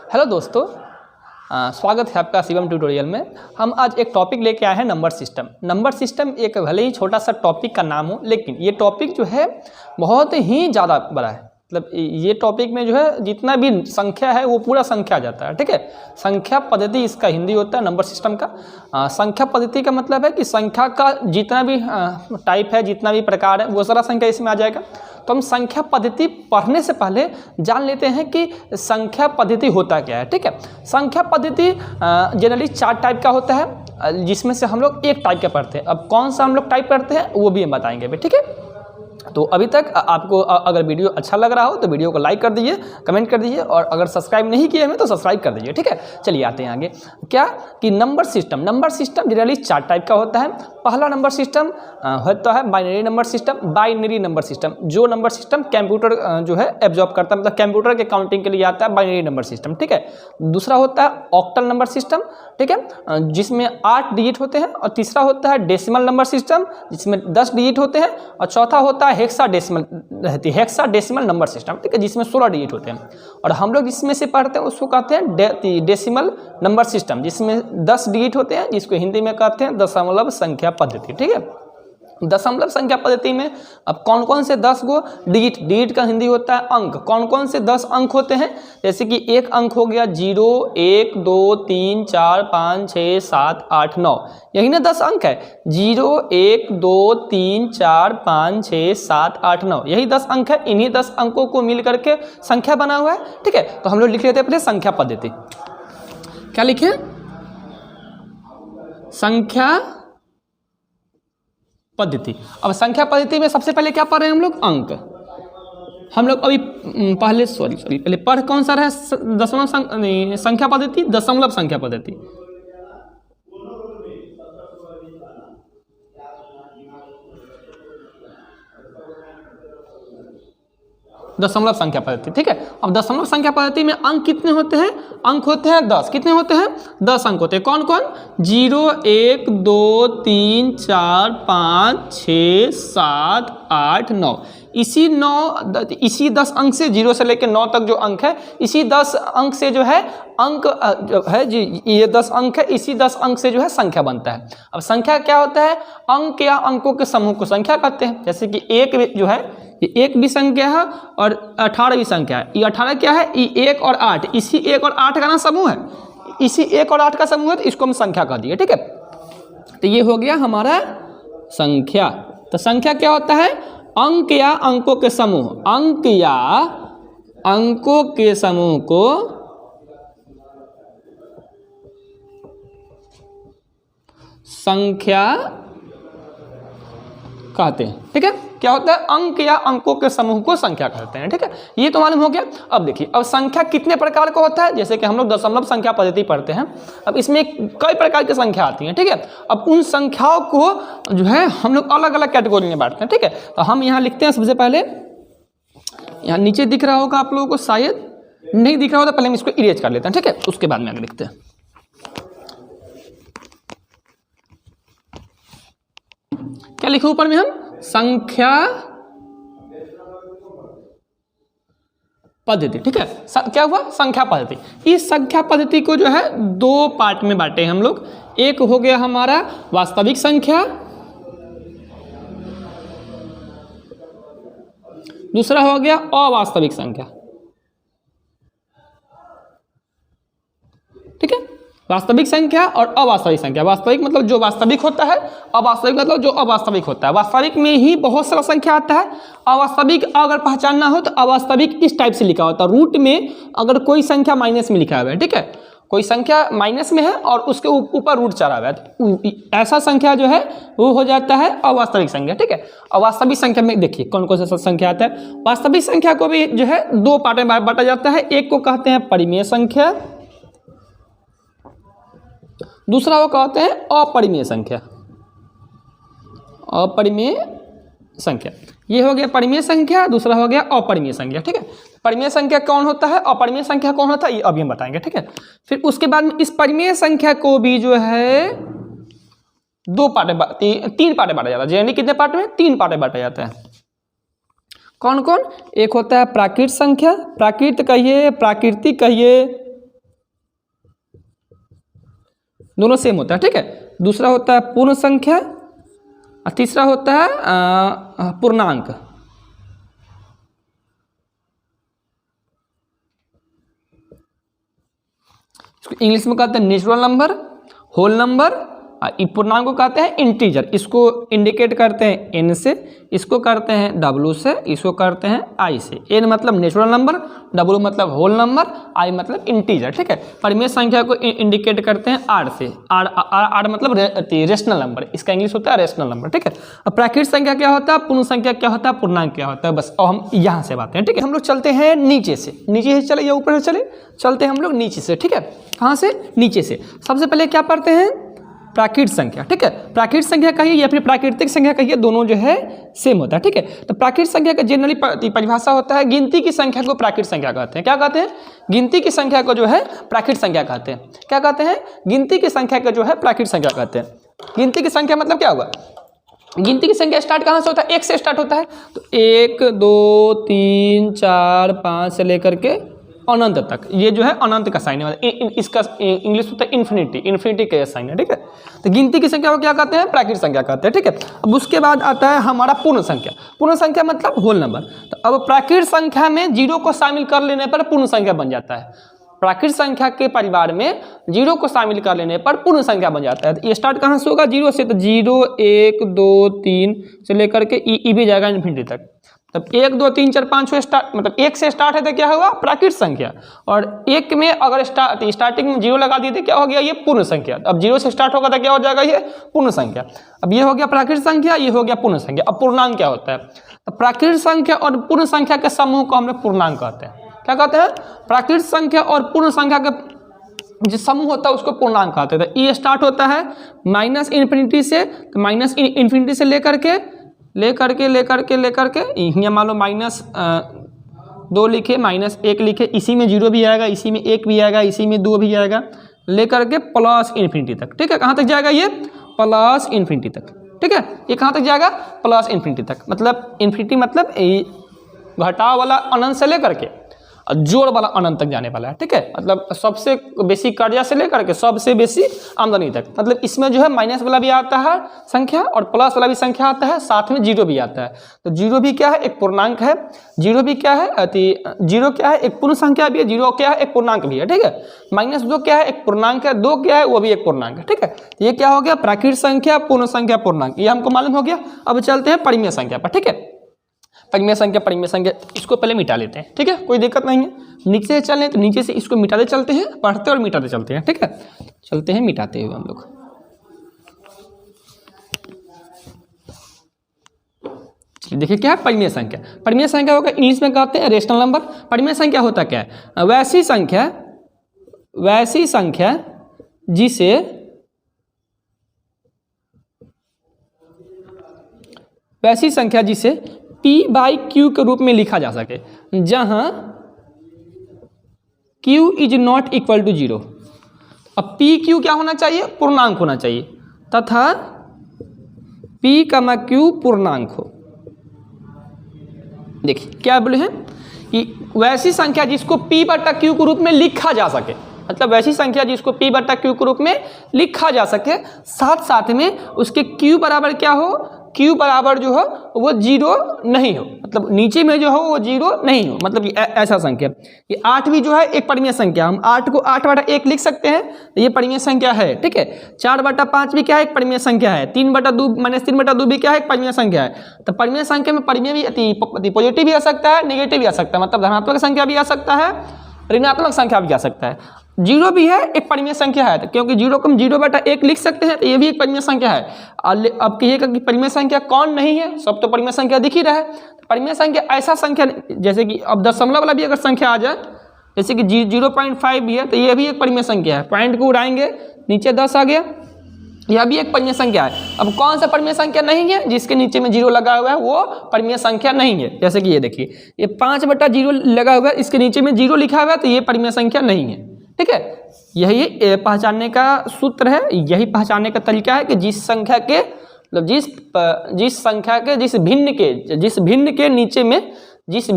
Hello दोस्तों, स्वागत है आपका शिवम ट्यूटोरियल में। हम आज एक टॉपिक लेके आए हैं नंबर सिस्टम। नंबर सिस्टम एक भले ही छोटा सा टॉपिक का नाम हो, लेकिन ये टॉपिक जो है बहुत ही ज़्यादा बड़ा है। मतलब ये टॉपिक में जो है जितना भी संख्या है वो पूरा संख्या आ जाता है। ठीक है, संख्या पद्धति इसका हिंदी होता है नंबर सिस्टम का। संख्या पद्धति का मतलब है कि संख्या का जितना भी टाइप है, जितना भी प्रकार है, वो सारा संख्या इसमें आ जाएगा। तो हम संख्या पद्धति पढ़ने से पहले जान लेते हैं कि संख्या पद्धति होता क्या है। ठीक है, संख्या पद्धति जनरली 4 टाइप का होता है, जिसमें से हम लोग एक टाइप का पढ़ते हैं। अब कौन सा हम लोग टाइप करते हैं वो भी हम बताएंगे। ठीक है, तो अभी तक आपको अगर वीडियो अच्छा लग रहा हो तो वीडियो को लाइक कर दीजिए, कमेंट कर दीजिए, और अगर सब्सक्राइब नहीं किए हैं तो सब्सक्राइब कर दीजिए। ठीक है, चलिए आते हैं आगे। क्या कि नंबर सिस्टम जनरली 4 टाइप का होता है। पहला नंबर सिस्टम होता है binary number system. Binary number system जो नंबर सिस्टम कंप्यूटर जो है एब्जॉर्ब करता है, मतलब कंप्यूटर के काउंटिंग के लिए आता है बाइनरी नंबर सिस्टम। ठीक है, दूसरा होता है ऑक्टल नंबर सिस्टम। ठीक है, जिसमें 8 डिजिट होते हैं। और तीसरा होता है डेसिमल नंबर सिस्टम, जिसमें 10 डिजिट होते हैं। और चौथा होता है हेक्साडेसिमल रहती है, हेक्साडेसिमल नंबर सिस्टम। ठीक है, जिसमें 16 डिजिट होते हैं। और हम लोग जिसमें से पढ़ते हैं उसको कहते हैं डेसिमल नंबर सिस्टम, जिसमें 10 डिजिट होते हैं, जिसको हिंदी में कहते हैं दशमलव संख्या पद्धति। ठीक है, दशमलव संख्या पद्धति में अब कौन कौन से 10 गो डिजिट का हिंदी होता है अंक। कौन कौन से 10 अंक होते हैं, जैसे कि एक अंक हो गया 0, 1, 2, 3, 4, 5, 6, 7, 8, 9। यही ना 10 अंक है। 0, 1, 2, 3, 4, 5, 6, 7, 8, 9, यही 10 अंक है। इन्हीं 10 अंकों को मिल करके संख्या बना हुआ है। ठीक है, तो हम लोग लिख लेते हैं पहले संख्या पद्धति। क्या लिखे? संख्या पद्धति। अब संख्या पद्धति में सबसे पहले क्या पढ़ रहे हैं हम लोग? अंक। हम लोग अभी पहले पढ़ कौन सा रहा? दशमलव संख्या पद्धति, दशमलव संख्या पद्धति। दशमलव संख्या पद्धति। ठीक है, अब दशमलव संख्या पद्धति में अंक कितने होते हैं? अंक होते हैं 10। कितने होते हैं? 10 अंक होते हैं। कौन कौन? 0, 1, 2, 3, 4, 5, 6, 7, 8, 9। इसी 10 अंक से 0 से लेकर 9 तक जो अंक है, इसी 10 अंक से जो है अंक जो है जी, ये 10 अंक है, इसी 10 अंक से जो है संख्या बनता है। अब संख्या क्या होता है? अंक या अंकों के समूह को संख्या कहते हैं। जैसे कि एक जो है, ये 1 भी संख्या है और 18 भी संख्या है। ये 18 क्या है? ये 1 और 8, इसी 1 और 8 का ना समूह है। इसी 1 और 8 का समूह है, तो इसको हम संख्या कह दिए। ठीक है, तो ये हो गया हमारा संख्या। तो संख्या क्या होता है? अंक या अंकों के समूह। अंक या अंकों के समूह को संख्या कहते हैं। ठीक है, क्या होता है? अंक या अंकों के समूह को संख्या कहते हैं। ठीक है, ये तो मालूम हो गया। अब देखिए, अब संख्या कितने प्रकार का होता है? जैसे कि हम लोग दशमलव संख्या पद्धति पढ़ते हैं। अब इसमें कई प्रकार की संख्या आती हैं। ठीक है, अब उन संख्याओं को जो है हम लोग अलग अलग कैटेगरी में बांटते हैं। ठीक है, तो हम यहाँ लिखते हैं सबसे पहले, यहाँ नीचे दिख रहा होगा आप लोगों को, शायद नहीं दिख रहा होता, पहले हम इसको इरेज कर लेते हैं। ठीक है, उसके बाद में आगे लिखते हैं। क्या लिखे ऊपर में हम? संख्या पद्धति। ठीक है, क्या हुआ? संख्या पद्धति। इस संख्या पद्धति को जो है 2 पार्ट में बांटे हम लोग। एक हो गया हमारा वास्तविक संख्या, दूसरा हो गया अवास्तविक संख्या। ठीक है, वास्तविक संख्या और अवास्तविक संख्या। वास्तविक मतलब जो वास्तविक होता है, अवास्तविक मतलब जो अवास्तविक होता है। वास्तविक में ही बहुत सारा संख्या आता है। अवास्तविक अगर पहचानना हो तो अवास्तविक इस टाइप से लिखा होता है, रूट में अगर कोई संख्या माइनस में लिखा हुआ है। ठीक है, कोई संख्या माइनस में है और उसके ऊपर रूट चढ़ा हुआ है, तो ऐसा संख्या जो है वो हो जाता है अवास्तविक संख्या। ठीक है, अवास्तविक संख्या में देखिए कौन कौन सा संख्या आता है। वास्तविक संख्या को भी जो है 2 पार्ट में बांटा जाता है। एक को कहते हैं परिमेय संख्या, दूसरा वो कहते हैं अपरिमेय संख्या। अपरिमेय संख्या, ये हो गया परिमेय संख्या, दूसरा हो गया अपरिमेय संख्या। ठीक है, परिमेय संख्या कौन होता है, अपरिमेय संख्या कौन होता है, ये अभी हम बताएंगे। ठीक है, फिर उसके बाद में इस परिमेय संख्या को भी जो है 3 पार्ट में बांटा जाता है। जनरली कितने पार्ट में? 3 पार्ट में बांटा जाता है। कौन कौन? एक होता है प्राकृत संख्या, प्राकृत कहिए, प्राकृतिक कहिए, दोनों सेम होता है, ठीक है। दूसरा होता है पूर्ण संख्या और तीसरा होता है पूर्णांक। इसको इंग्लिश में कहते हैं नेचुरल नंबर, होल नंबर, पूर्णांक को कहते हैं इंटीजर। इसको इंडिकेट करते हैं एन से, इसको करते हैं डब्ल्यू से, इसको करते हैं आई से। एन मतलब नेचुरल नंबर, डब्ल्यू मतलब होल नंबर, आई मतलब इंटीजर, ठीक है। परिमेय संख्या को इंडिकेट करते हैं आर से, आर मतलब रेशनल नंबर, इसका इंग्लिश होता है रेशनल नंबर, ठीक है। अब प्राकृतिक संख्या क्या होता है, पूर्ण संख्या क्या होता है, पूर्णांक क्या होता है, बस और हम यहाँ से बातें हैं, ठीक है। हम लोग चलते हैं नीचे से चले या ऊपर से चलते हैं हम लोग नीचे से, ठीक है। कहाँ से, नीचे से। सबसे पहले क्या पढ़ते हैं, प्राकृतिक संख्या, ठीक है। प्राकृतिक संख्या कहिए या फिर प्राकृतिक संख्या कहिए, दोनों जो है सेम होता है, ठीक है। तो प्राकृतिक संख्या का जनरली परिभाषा होता है गिनती की संख्या को प्राकृतिक संख्या कहते हैं। क्या कहते हैं, गिनती की संख्या को जो है प्राकृतिक संख्या कहते हैं। क्या कहते हैं, गिनती की संख्या को जो है प्राकृतिक संख्या कहते हैं। गिनती की संख्या मतलब क्या हुआ, गिनती की संख्या स्टार्ट कहाँ से होता है, एक से स्टार्ट होता है। तो 1 2 3 4 5 से लेकर के अनंत तक, ये जो है अनंत का साइन है, इसका इंग्लिश होता है इन्फिनिटी, इन्फिनिटी का साइन है, ठीक है। तो गिनती की संख्या को क्या कहते हैं, प्राकृतिक संख्या कहते हैं, ठीक है। अब उसके बाद आता है हमारा पूर्ण संख्या। पूर्ण संख्या मतलब होल नंबर। तो अब प्राकृतिक संख्या में जीरो को शामिल कर लेने पर पूर्ण संख्या बन जाता है। प्राकृतिक संख्या के परिवार में जीरो को शामिल कर लेने पर पूर्ण संख्या बन जाता है। तो ये स्टार्ट कहाँ से होगा, जीरो से। तो 0 1 2 3 से लेकर के ई भी जाएगा इन्फिनिटी तक। तब 1 2 3 4 5 6 स्टार्ट, मतलब 1 से स्टार्ट है तो क्या होगा, प्राकृतिक संख्या। और 1 में अगर स्टार्टिंग में 0 लगा दिए तो क्या हो गया, ये पूर्ण संख्या। अब 0 से स्टार्ट होगा तो क्या हो जाएगा, ये पूर्ण संख्या। अब ये हो गया प्राकृतिक संख्या, ये हो गया पूर्ण संख्या। अब पूर्णांक क्या होता है, तो प्राकृतिक संख्या और पूर्ण संख्या के समूह को हम लोग पूर्णांक कहते हैं। क्या कहते हैं, प्राकृतिक संख्या और पूर्ण संख्या का जो समूह होता है उसको पूर्णांक कहते हैं। तो ये स्टार्ट होता है माइनस इन्फिनिटी से, तो माइनस इन्फिनिटी से लेकर के यहाँ मान लो -2 लिखे, -1 लिखे, इसी में 0 भी आएगा, इसी में 1 भी आएगा, इसी में 2 भी आएगा, लेकर के प्लस इन्फिनिटी तक, ठीक है। कहाँ तक जाएगा, ये प्लस इन्फिनिटी तक, ठीक है। ये कहाँ तक जाएगा, प्लस इन्फिनिटी तक। मतलब इन्फिनिटी मतलब घटाव वाला अनंत से लेकर के जोड़ वाला अनंत तक जाने वाला है, ठीक है। मतलब सबसे बेसी कर्जा से लेकर के सबसे बेसी आमदनी तक। मतलब इसमें जो है माइनस वाला भी आता है संख्या और प्लस वाला भी संख्या आता है, साथ में जीरो भी आता है। तो जीरो भी क्या है, एक पूर्णांक है। जीरो भी क्या है, जीरो क्या है, एक पूर्ण संख्या भी है। जीरो क्या है, एक पूर्णांक भी है, ठीक है। -2 क्या है, एक पूर्णांक है। 2 क्या है, वो भी एक पूर्णांक है, ठीक है। ये क्या हो गया, प्राकृतिक संख्या, पूर्ण संख्या, पूर्णांक, ये हमको मालूम हो गया। अब चलते हैं परिमेय संख्या पर, ठीक है। परिमेय संख्या इसको पहले मिटा लेते हैं, ठीक है, कोई दिक्कत नहीं है। नीचे से चल रहे तो नीचे से इसको मिटाते चलते हैं, पढ़ते और मिटाते चलते हैं, ठीक है। चलते हैं मिटाते हुए हम लोग। देखिए क्या है परिमेय संख्या। परिमेय संख्या होगा इंग्लिश में कहते हैं रेशनल नंबर। परिमेय संख्या होता क्या है, वैसी संख्या जिसे P/Q के रूप में लिखा जा सके, जहां Q is not equal to 0। अब PQ क्या होना चाहिए, पूर्णांक होना चाहिए, तथा P, पूर्णांक हो। देखिए क्या बोले हैं कि वैसी संख्या जिसको P/Q के रूप में लिखा जा सके, मतलब वैसी संख्या जिसको P/Q के रूप में लिखा जा सके, साथ साथ में उसके Q बराबर क्या हो, Q बराबर जो हो वो 0 नहीं हो, मतलब नीचे में जो हो वो 0 नहीं हो। मतलब ऐसा संख्या, ये 8 भी जो है एक परिमेय संख्या। हम 8 को 8/1 लिख सकते हैं, ये परिमेय संख्या है, ठीक है। 4/5 भी क्या है, एक परिमेय संख्या है। 3/2 -3/2 भी क्या है, एक परिमेय संख्या है। तो परिमेय संख्या में परिमेय भी पॉजिटिव भी आ सकता है, नेगेटिव भी आ सकता है, मतलब धनात्मक संख्या भी आ सकता है, ऋणात्मक संख्या भी आ सकता है। 0 भी है, एक परिमेय संख्या है, क्योंकि 0 को हम 0/1 लिख सकते हैं, तो ये भी एक परिमेय संख्या है। अब कहिएगा कि परिमेय संख्या कौन नहीं है, सब तो परिमेय संख्या दिख ही रहा है। परिमेय संख्या ऐसा संख्या, जैसे कि अब दशमलव वाला भी अगर संख्या आ जाए, जैसे कि 0.5 भी है, तो ये भी एक परिमेय संख्या है। पॉइंट को उड़ाएंगे, नीचे 10 आ गया, यह भी एक परिमेय संख्या है। अब कौन सा परिमेय संख्या नहीं है, जिसके नीचे में 0 लगा हुआ है वो परिमेय संख्या नहीं है। जैसे कि ये देखिए, ये 5/0 लगा हुआ है, इसके नीचे में 0 लिखा हुआ है, तो ये परिमेय संख्या नहीं है, ठीक है। यही पहचानने का सूत्र है, यही पहचानने का तरीका है कि जिस संख्या के मतलब जिस संख्या के जिस भिन्न के नीचे में जिस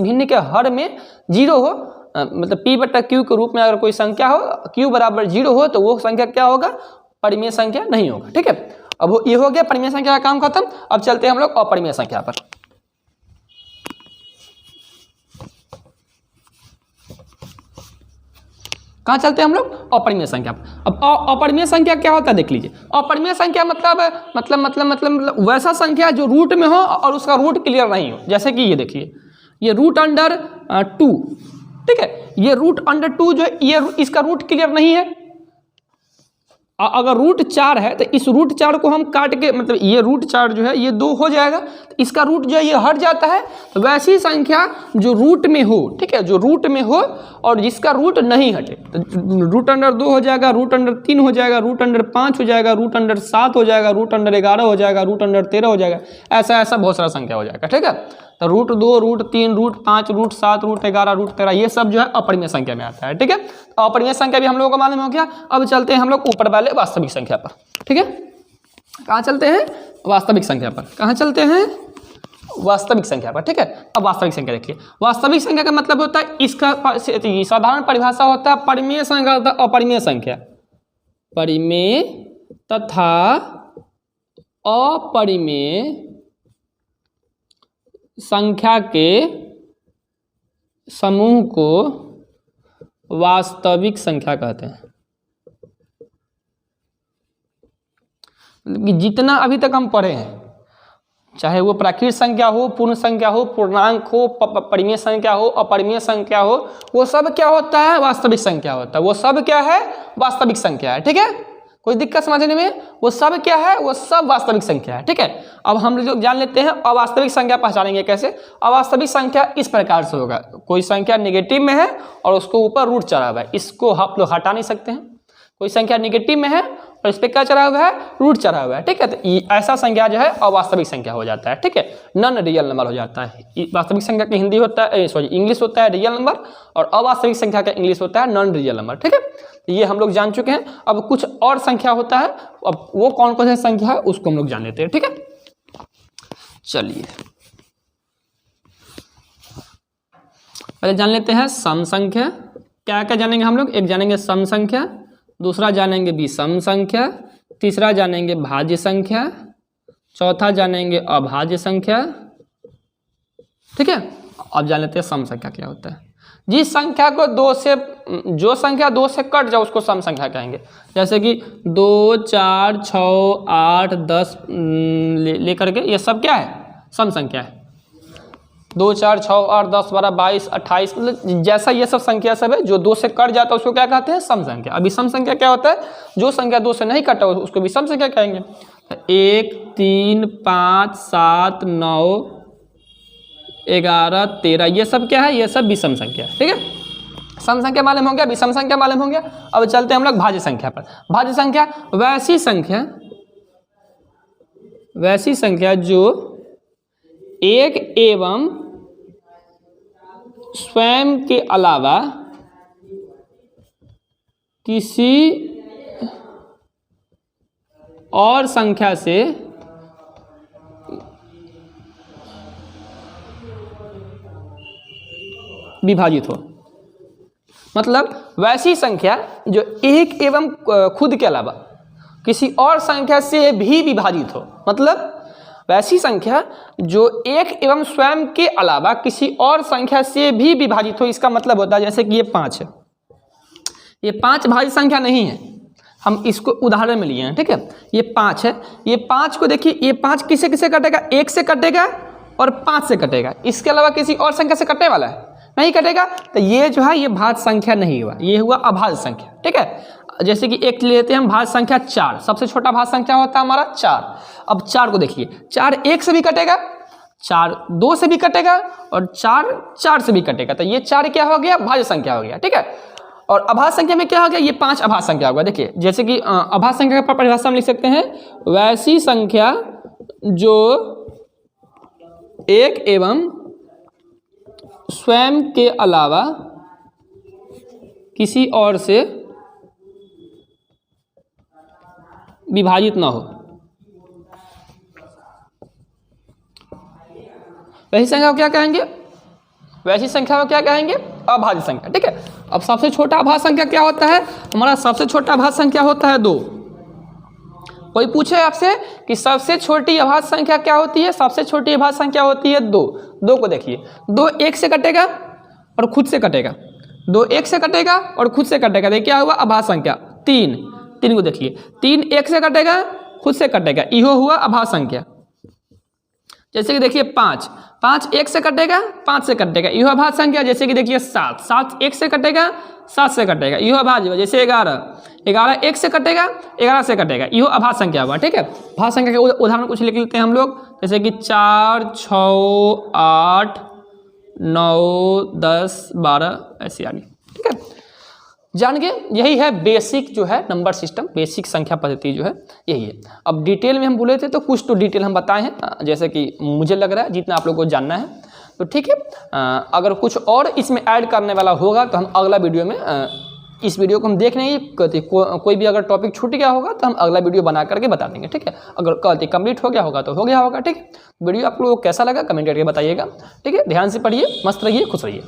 भिन्न के हर में 0 हो, मतलब p बटा q के रूप में अगर कोई संख्या हो, q बराबर 0 हो, तो वो संख्या क्या होगा, परिमेय संख्या नहीं होगा। ठीक है, अब ये हो गया परिमेय संख्या का काम खत्म। अब चलते हैं हम लोग अपरिमेय संख्या पर। कहाँ चलते हैं हम लोग, अपरिमेय संख्या पर। अब अपरिमेय संख्या क्या होता है देख लीजिए। अपरिमेय संख्या मतलब वैसा संख्या जो रूट में हो और उसका रूट क्लियर नहीं हो। जैसे कि ये देखिए, ये रूट अंडर 2, ठीक है, ये रूट अंडर 2 जो है ये इसका रूट क्लियर नहीं है। अगर रूट 4 है तो इस रूट 4 को हम काट के, मतलब ये रूट 4 जो है ये 2 हो जाएगा, तो इसका रूट जो है ये हट जाता है। तो वैसी संख्या जो रूट में हो, ठीक है, जो रूट में हो और जिसका रूट नहीं हटे, तो रूट अंडर 2 हो जाएगा, रूट अंडर 3 हो जाएगा, रूट अंडर 5 हो जाएगा, रूट अंडर 7 हो जाएगा, रूट अंडर 11 हो जाएगा, रूट अंडर 13 हो जाएगा, ऐसा बहुत सारा संख्या हो जाएगा। ठीक है, तो root 2, root 3, root 5, root 7, root 11, root 13, ये सब जो है अपरिमेय संख्या में आता है। ठीक है, तो अपरिमेय संख्या भी हम लोगों को मालूम हो गया। अब चलते हैं हम लोग ऊपर वाले वास्तविक संख्या पर। ठीक है, कहाँ चलते हैं, वास्तविक संख्या पर। कहाँ चलते हैं, वास्तविक संख्या पर। ठीक है, अब वास्तविक संख्या देखिए। वास्तविक संख्या का मतलब होता है, इसका साधारण परिभाषा होता है परिमेय संख्या तथा अपरिमेय संख्या। परिमेय तथा अपरिमेय संख्या के समूह को वास्तविक संख्या कहते हैं। जितना अभी तक हम पढ़े हैं, चाहे वो प्राकृत संख्या हो, पूर्ण संख्या हो, पूर्णांक हो, परिमेय संख्या हो, अपरिमेय संख्या हो, वो सब क्या होता है, वास्तविक संख्या होता है। वो सब क्या है, वास्तविक संख्या है। ठीक है, कोई दिक्कत समझने में, वो सब क्या है, वो सब वास्तविक संख्या है। ठीक है, अब हम लोग जान लेते हैं अवास्तविक संख्या पहचानेंगे कैसे। अवास्तविक संख्या इस प्रकार से होगा, कोई संख्या नेगेटिव में है और उसको ऊपर रूट चढ़ा हुआ है, इसको आप लोग हटा नहीं सकते हैं। कोई संख्या नेगेटिव में है और इस पर क्या चढ़ा हुआ है, रूट चढ़ा हुआ है। ठीक है, तो ऐसा संख्या जो है अवास्तविक संख्या हो जाता है। ठीक है, नॉन रियल नंबर हो जाता है। वास्तविक संख्या का हिंदी होता है, इंग्लिश होता है रियल नंबर, और अवास्तविक संख्या का इंग्लिश होता है नॉन रियल नंबर। ठीक है, ये हम लोग जान चुके हैं। अब कुछ और संख्या होता है, अब वो कौन कौन सी संख्या है उसको हम लोग जान लेते हैं। ठीक है, चलिए पहले जान लेते हैं सम संख्या। क्या क्या जानेंगे हम लोग, एक जानेंगे सम संख्या, दूसरा जानेंगे विषम संख्या, तीसरा जानेंगे भाज्य संख्या, चौथा जानेंगे अभाज्य संख्या। ठीक है, अब जान लेते हैं सम संख्या क्या होता है। जिस संख्या को जो संख्या 2 से कट जाए उसको सम संख्या कहेंगे। जैसे कि 2, 4, 6, 8, 10 लेकर के ये सब क्या है, सम संख्या है। 2, 4, 6, 8, 10, 12, 22, 28, मतलब जैसा ये सब संख्या सब है जो 2 से कट जाता है उसको क्या कहते हैं, सम संख्या। अभी सम संख्या क्या होता है, जो संख्या 2 से नहीं कटा उसको विषम संख्या कहेंगे। 1, 3, 5, 7, 9, 11, 13, ये सब क्या है, ये सब विषम संख्या है। ठीक है, सम संख्या मालूम हो गया, विषम संख्या मालूम हो गया। अब चलते हैं हम लोग भाज्य संख्या पर। भाज्य संख्या वैसी संख्या जो एक एवं स्वयं के अलावा किसी और संख्या से विभाजित हो। मतलब वैसी संख्या जो एक एवं खुद के अलावा किसी और संख्या से भी विभाजित हो। मतलब वैसी संख्या जो एक एवं स्वयं के अलावा किसी और संख्या से भी विभाजित हो। इसका मतलब होता है जैसे कि ये 5 है, ये 5 भाज्य संख्या नहीं है, हम इसको उदाहरण में लिए हैं। ठीक है, ये 5 है, ये 5 को देखिए, ये 5 किसे किसे कटेगा, 1 से कटेगा और 5 से कटेगा। इसके अलावा किसी और संख्या से कटने वाला है, नहीं कटेगा। तो ये जो है ये भाज्य संख्या नहीं हुआ, ये हुआ अभाज्य संख्या। ठीक है, जैसे कि एक लेते हैं हम भाज्य संख्या 4, सबसे छोटा भाज्य संख्या होता है हमारा 4। अब 4 को देखिए, 4 1 से भी कटेगा, 4 2 से भी कटेगा और 4 4 से भी कटेगा। तो ये 4 क्या हो गया, भाज्य संख्या हो गया। ठीक है, और अभाज्य संख्या में क्या हो गया, ये 5 अभाज्य संख्या होगा। देखिए जैसे कि अभाज्य संख्या का परिभाषा हम लिख सकते हैं, वैसी संख्या जो एक एवं स्वयं के अलावा किसी और से विभाजित ना हो। वैसी संख्या को क्या कहेंगे, वैसी संख्या को क्या कहेंगे, अभाज्य संख्या, ठीक है। अब सबसे छोटा अभाज्य संख्या क्या होता है, हमारा सबसे छोटा अभाज्य संख्या होता है 2। कोई पूछे आपसे कि सबसे छोटी अभाज्य संख्या क्या होती है, सबसे छोटी अभाज्य संख्या होती है 2। 2 को देखिए, 2 1 से कटेगा और खुद से कटेगा, 2 1 से कटेगा और खुद से कटेगा, देखिए क्या हुआ अभाज्य संख्या। 3 3 को देखिए, 3 1 से कटेगा खुद से कटेगा, इहो हुआ अभाज्य संख्या। जैसे कि देखिए 5 5 1 से कटेगा 5 से कटेगा, इहो अभाज्य संख्या। जैसे कि देखिए 7 7 1 से कटेगा 7 से कटेगा, इहो अभाज्य। जैसे 11 11 1 से कटेगा 11 से कटेगा, इहो अभाज्य संख्या हुआ, ठीक है। अभाज्य संख्या के उदाहरण कुछ लिख लेते हैं हम लोग, जैसे कि 4 6 8 9 10 12 ऐसे आगे, ठीक है। जान गए, यही है बेसिक जो है नंबर सिस्टम, बेसिक संख्या पद्धति जो है यही है। अब डिटेल में हम बोले थे तो कुछ तो डिटेल हम बताए हैं, जैसे कि मुझे लग रहा है जितना आप लोगों को जानना है, तो ठीक है। अगर कुछ और इसमें ऐड करने वाला होगा तो हम अगला वीडियो में इस वीडियो को हम देख लेंगे, कोई भी अगर टॉपिक छूट गया होगा तो हम अगला वीडियो बना करके बता देंगे, ठीक है। अगर कहते कंप्लीट हो गया होगा तो हो गया होगा, ठीक है। वीडियो आप लोगों को कैसा लगा कमेंट करके बताइएगा, ठीक है। ध्यान से पढ़िए, मस्त रहिए, खुश रहिए।